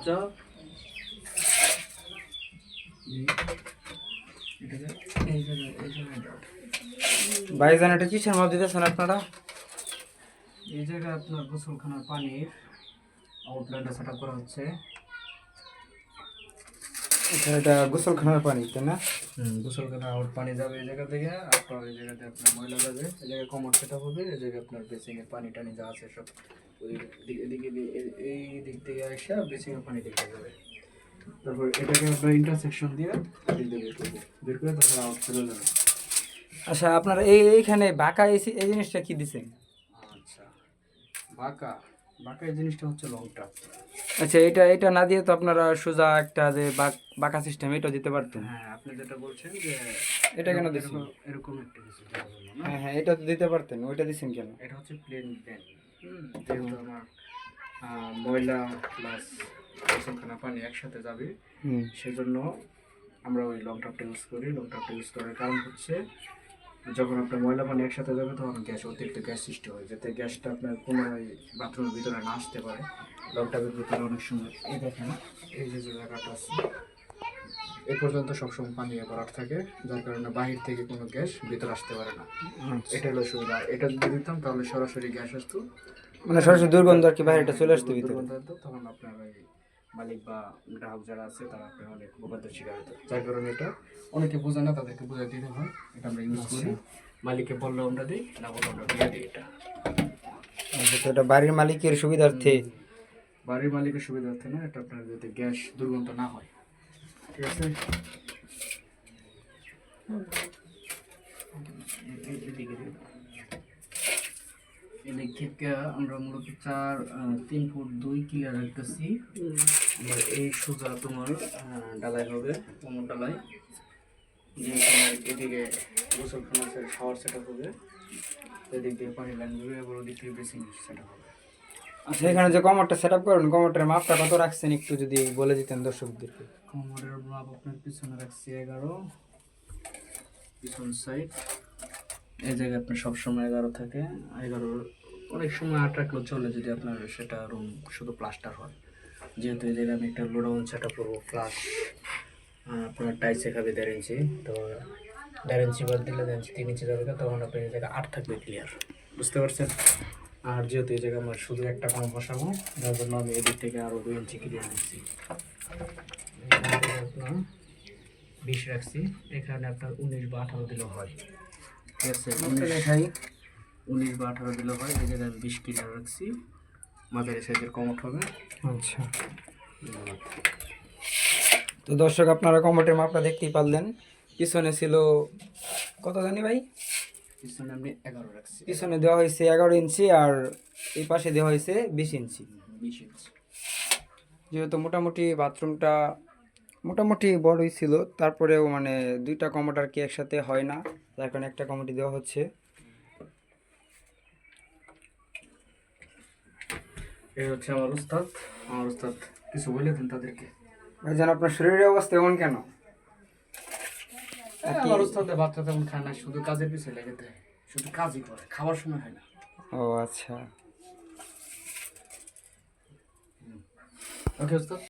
যা ভাইজান এটা কিসের মাপ দিতেছেন আপনারা? এই জায়গায় আপনার গোসলখানার পানির আউটলেটটা সেট করা হচ্ছে। এটা গোসলখানার পানি তাই না? গোসলখানার আউট পানি যাবে এই জায়গা থেকে, আপনার এই জায়গাতে আপনার ময়লা যাবে, এই জায়গায় কমোড সেট হবে, এই জায়গায় আপনার বেসিংয়ের পানি টানি যা আছে সব ওই এদিকে এই দিক থেকে আসা বেসিংয়ের পানি দিকে যাবে। তারপর এটাকে আপনার ইন্টারসেকশন দিয়ে বের করে তারপর আউট চলে যাবে। আচ্ছা, আপনারা এইখানে বাঁকা এই জিনিসটা কি দিছেন? আচ্ছা, বাঁকা বাঁকা এই জিনিসটা হচ্ছে লংটা। আচ্ছা, এটা না দিয়ে তো আপনারা সোজা একটা যে বাঁকা সিস্টেম এটা দিতে পারতেন। হ্যাঁ, আপনি যেটা বলছেন যে এটা কেন দিছেন? এরকম একটা কিছু দেওয়ার জন্য না? হ্যাঁ, এটা তো দিতে পারতেন, ওইটা দিছেন কেন? এটা হচ্ছে প্লেন প্যান। যেহেতু আমার ময়লা প্লাস গোসলখানা পানি একসাথে যাবে, সেজন্য আমরা ওই লং টাপটা ইউজ করি। লং টাপটা ইউজ করার কারণ হচ্ছে যখন আপনার ময়লা পানি একসাথে যাবে তখন অতিরিক্ত গ্যাস সৃষ্টি হয়, যাতে গ্যাসটা আপনার পুনরায় বাথরুমের ভিতরে না আসতে পারে। লং টাপের ভিতরে অনেক সময় এই দেখেন এই যে জায়গাটা আছে এ পর্যন্ত সবসময় পানি ভরাট থাকে, যার কারণে বাহির থেকে কোনো গ্যাস ভিতরে আসতে পারে না। এটা হলো সুবিধা। এটা যদি দিতাম তাহলে সরাসরি গ্যাস আসতো, মানে সরাসরি দুর্গন্ধ আর কি বাইরেটা চলে আসতো ভিতরে। দুর্গন্ধ হতো, তখন আপনার ওই মালিক বা গ্রাহক যারা আছে তারা আপনার অনেক ভোগান্তির শিকার হতো। যার কারণে এটা অনেকে বোঝে না, তাদেরকে বোঝাই দিতে হয়। এটা আমরা ইউজ করি, মালিককে বললেও আমরা দিই, না বললেও আমরা দিয়ে দিই। এটা তো এটা বাড়ির মালিকের সুবিধার্থে। বাড়ির মালিকের সুবিধার্থে না, এটা আপনার যাতে গ্যাস দুর্গন্ধ না হয়। ঠিক আছে, এদিক থেকে আমরা মূলত 3 ফুট 2 ক্লিয়ার রাখতেছি। আমার এই সোজা তোমার ডালাই হবে, কোমর ডালাই, যে তোমার এদিকে গোসলখানা শাওয়ার সেট আপ হবে, এদিক দিয়ে পানি লাইন হবে, এবার ওদিক থেকে বেসিং সেট আপ হবে। আচ্ছা, এখানে যে কমরটা সেট আপ করেন, কমরটার মাপটা কত রাখছেন একটু যদি বলে দিতেন দর্শকদেরকে। কোমরের মাপ আপনার পিছনে রাখছি 11, পিছন সাইড এই জায়গায় আপনার সবসময় 11 থাকে। 11 অনেক সময় 8 রাখলেও চলে যদি আপনার সেটা রুম শুধু প্লাস্টার হয়। যেহেতু এই জায়গায় আমি একটা লোডাউন সেট আপ করবো, প্লাস আপনার টাইসে খাবে 1.5 ইঞ্চি, তো 1.5 ইঞ্চি বাদ দিলে 1.5 ইঞ্চি 3 ইঞ্চি যাবে, তখন আপনার এই জায়গায় 8 থাকবে ক্লিয়ার। বুঝতে পারছেন? আর যেহেতু এই জায়গায় আমার শুধু একটা কম বসাবো, যার জন্য আমি এদিক থেকে আরও 2 ইঞ্চি ক্লিয়ার নিচ্ছি। আপনার 20 রাখছি, এখানে আপনার 19 বা 18 দিলেও হয়। ঠিক আছে, 19 বা 18 দিলেও হয়। এই জায়গায় 20 ক্লিয়ার রাখছি, মাঝারি সাইজের কমোড হবে। আচ্ছা, তো দর্শক আপনারা কমোটের মাপটা দেখতেই পারলেন। পিছনে ছিল কত জানি ভাই? পিছনে আমি 11 রাখছি। পিছনে দেওয়া হয়েছে 11 ইঞ্চি আর এই পাশে দেওয়া হয়েছে 20 ইঞ্চি। 20 ইঞ্চি। যেহেতু মোটামুটি বাথরুমটা মোটামুটি বড়ই ছিল, তারপরেও মানে দুইটা কমোড আর কি একসাথে হয় না, যার কারণে একটা কমোডই দেওয়া হচ্ছে। এই হচ্ছে আমার উস্তাদ। আমার উস্তাদ কিছু বলে দেন তাদেরকে। ভাইজান, আপনার শরীরের অবস্থা এমন কেন? আমার উস্তাদের বাচ্চা তেমন খায় না, শুধু কাজের পিছিয়ে লেগে দেয়, শুধু কাজই করে, খাওয়ার সময় হয় না। ও আচ্ছা, ওকে উস্তাদ।